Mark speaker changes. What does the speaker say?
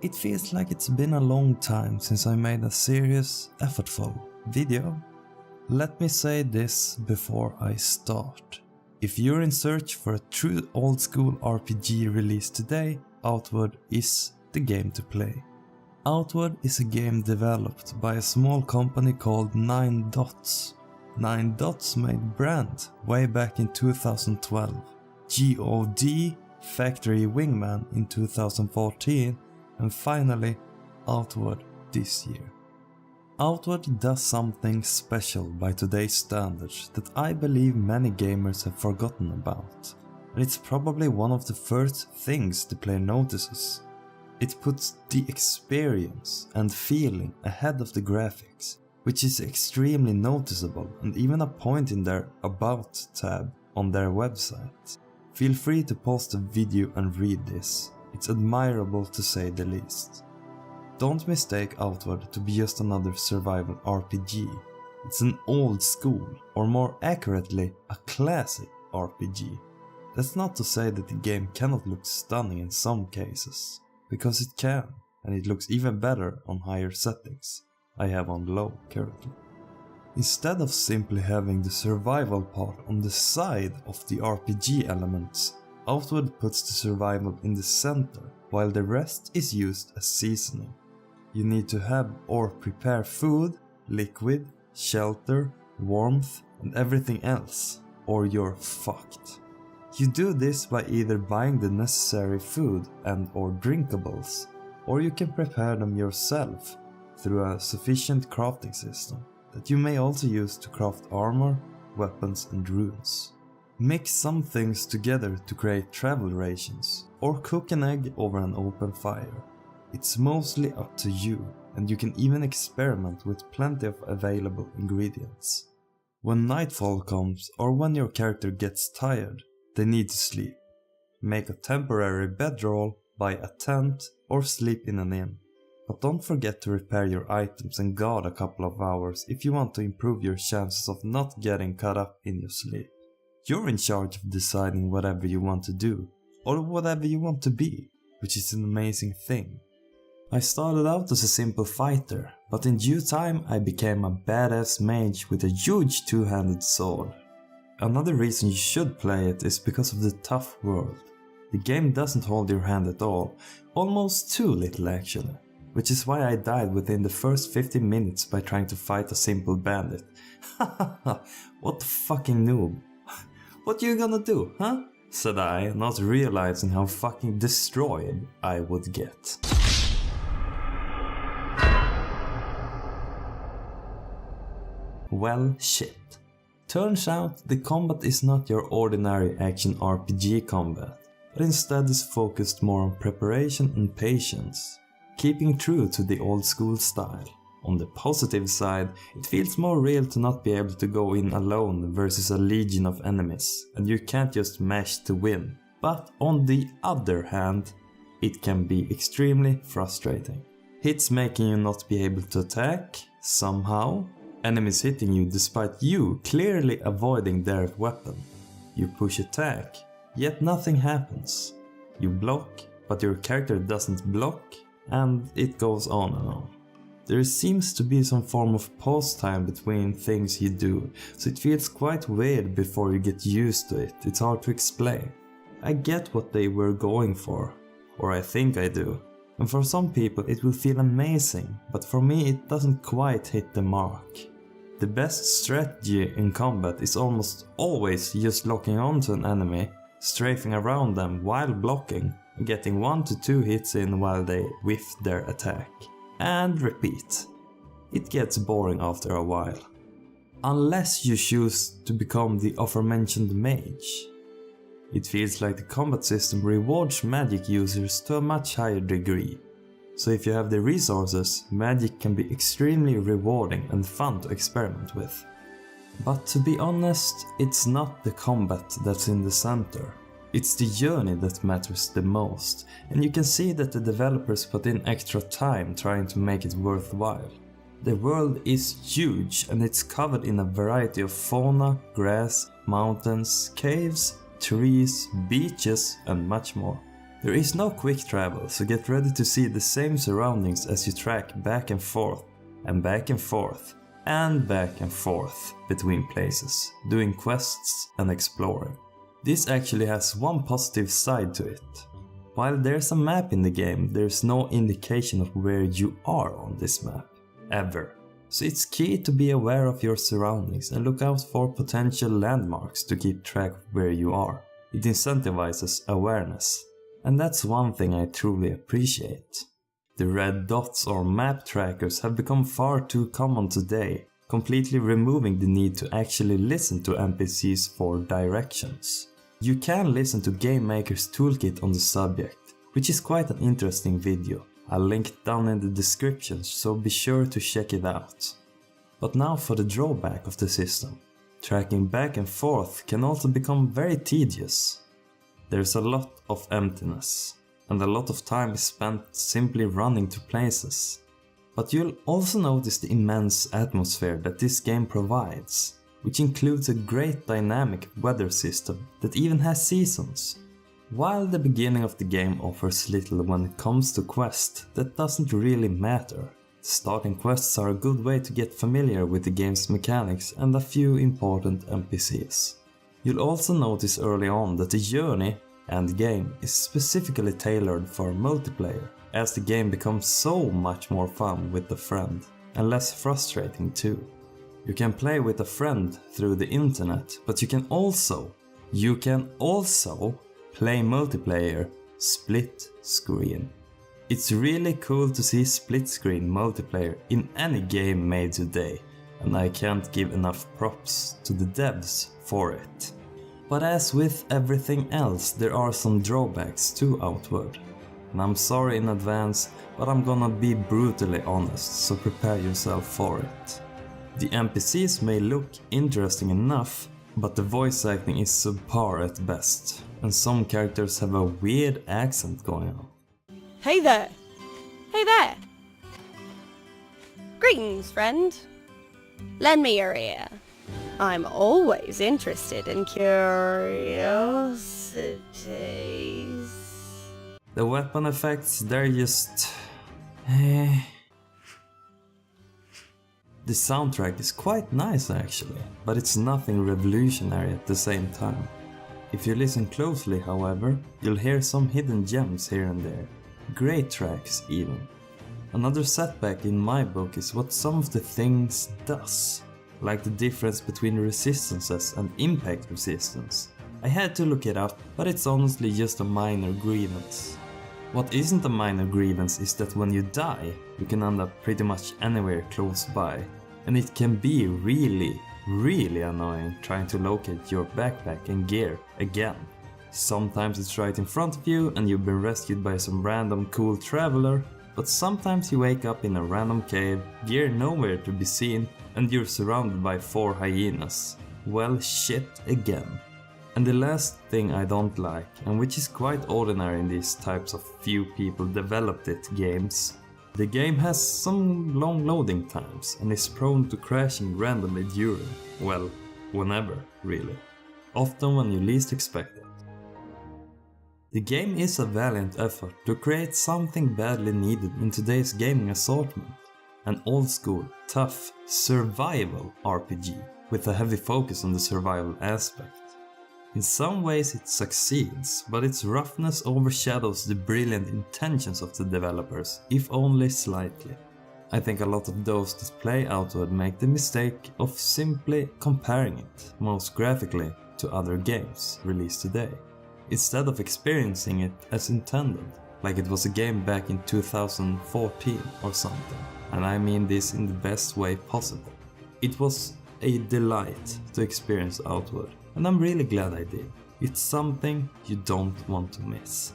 Speaker 1: It feels like it's been a long time since I made a serious, effortful video. Let me say this before I start. If you're in search for a true old school RPG released today, Outward is the game to play. Outward is a game developed by a small company called 9 Dots. 9 Dots made Brand way back in 2012, God Factory Wingman in 2014, and finally Outward this year. Outward does something special by today's standards that I believe many gamers have forgotten about, and it's probably one of the first things the player notices. It puts the experience and feeling ahead of the graphics, which is extremely noticeable, and even a point in their About tab on their website. Feel free to pause the video and read this, it's admirable to say the least. Don't mistake Outward to be just another survival RPG. It's an old school, or more accurately, a classic RPG. That's not to say that the game cannot look stunning in some cases, because it can, and it looks even better on higher settings. I have on low currently. Instead of simply having the survival part on the side of the RPG elements, Outward puts the survival in the center, while the rest is used as seasoning. You need to have or prepare food, liquid, shelter, warmth, and everything else, or you're fucked. You do this by either buying the necessary food and or drinkables, or you can prepare them yourself through a sufficient crafting system that you may also use to craft armor, weapons and runes. Mix some things together to create travel rations, or cook an egg over an open fire. It's mostly up to you, and you can even experiment with plenty of available ingredients. When nightfall comes, or when your character gets tired, they need to sleep. Make a temporary bedroll, buy a tent, or sleep in an inn. But don't forget to repair your items and guard a couple of hours if you want to improve your chances of not getting caught up in your sleep. You're in charge of deciding whatever you want to do, or whatever you want to be, which is an amazing thing. I started out as a simple fighter, but in due time I became a badass mage with a huge two-handed sword. Another reason you should play it is because of the tough world. The game doesn't hold your hand at all, almost too little actually, which is why I died within the first 15 minutes by trying to fight a simple bandit. Hahaha, what the fucking noob. What you gonna do, huh? Said I, not realizing how fucking destroyed I would get. Well, shit. Turns out the combat is not your ordinary action RPG combat, but instead is focused more on preparation and patience, keeping true to the old school style. On the positive side, it feels more real to not be able to go in alone versus a legion of enemies, and you can't just mash to win. But on the other hand, it can be extremely frustrating. Hits making you not be able to attack, somehow. Enemies hitting you despite you clearly avoiding their weapon. You push attack, yet nothing happens. You block, but your character doesn't block, and it goes on and on. There seems to be some form of pause time between things you do, so it feels quite weird before you get used to it. It's hard to explain. I get what they were going for, or I think I do. And for some people it will feel amazing, but for me it doesn't quite hit the mark. The best strategy in combat is almost always just locking onto an enemy, strafing around them while blocking, and getting 1 to 2 hits in while they whiff their attack. And repeat. It gets boring after a while. Unless you choose to become the aforementioned mage. It feels like the combat system rewards magic users to a much higher degree. So if you have the resources, magic can be extremely rewarding and fun to experiment with. But to be honest, it's not the combat that's in the center. It's the journey that matters the most, and you can see that the developers put in extra time trying to make it worthwhile. The world is huge and it's covered in a variety of fauna, grass, mountains, caves, trees, beaches and much more. There is no quick travel, so get ready to see the same surroundings as you track back and forth, and back and forth, and back and forth between places, doing quests and exploring. This actually has one positive side to it. While there's a map in the game, there's no indication of where you are on this map, ever. So it's key to be aware of your surroundings and look out for potential landmarks to keep track of where you are. It incentivizes awareness, and that's one thing I truly appreciate. The red dots or map trackers have become far too common today, completely removing the need to actually listen to NPCs for directions. You can listen to Game Maker's toolkit on the subject, which is quite an interesting video. I'll link it down in the description, so be sure to check it out. But now for the drawback of the system. Tracking back and forth can also become very tedious. There's a lot of emptiness, and a lot of time is spent simply running to places. But you'll also notice the immense atmosphere that this game provides, which includes a great dynamic weather system that even has seasons. While the beginning of the game offers little when it comes to quests, that doesn't really matter. Starting quests are a good way to get familiar with the game's mechanics and a few important NPCs. You'll also notice early on that the journey and game is specifically tailored for multiplayer, as the game becomes so much more fun with a friend, and less frustrating too. You can play with a friend through the internet, but you can also play multiplayer split screen. It's really cool to see split screen multiplayer in any game made today, and I can't give enough props to the devs for it. But as with everything else, there are some drawbacks to Outward. And I'm sorry in advance, but I'm gonna be brutally honest, so prepare yourself for it. The NPCs may look interesting enough, but the voice acting is subpar at best, and some characters have a weird accent going on.
Speaker 2: Hey there! Hey there! Greetings, friend. Lend me your ear. I'm always interested in curiosities.
Speaker 1: The weapon effects, they're just... The soundtrack is quite nice actually, but it's nothing revolutionary at the same time. If you listen closely, however, you'll hear some hidden gems here and there. Great tracks even. Another setback in my book is what some of the things does, like the difference between resistances and impact resistance. I had to look it up, but it's honestly just a minor grievance. What isn't a minor grievance is that when you die, you can end up pretty much anywhere close by, and it can be really annoying trying to locate your backpack and gear again. Sometimes it's right in front of you and you've been rescued by some random cool traveler, but sometimes you wake up in a random cave, gear nowhere to be seen, and you're surrounded by 4 hyenas. Well, shit again. And the last thing I don't like, and which is quite ordinary in these types of few people developed it games, the game has some long loading times and is prone to crashing randomly during, well, whenever really. Often when you least expect it. The game is a valiant effort to create something badly needed in today's gaming assortment. An old school, tough, survival RPG with a heavy focus on the survival aspect. In some ways it succeeds, but its roughness overshadows the brilliant intentions of the developers, if only slightly. I think a lot of those that play Outward make the mistake of simply comparing it, most graphically, to other games released today, instead of experiencing it as intended, like it was a game back in 2014 or something, and I mean this in the best way possible. It was a delight to experience Outward, and I'm really glad I did. It's something you don't want to miss.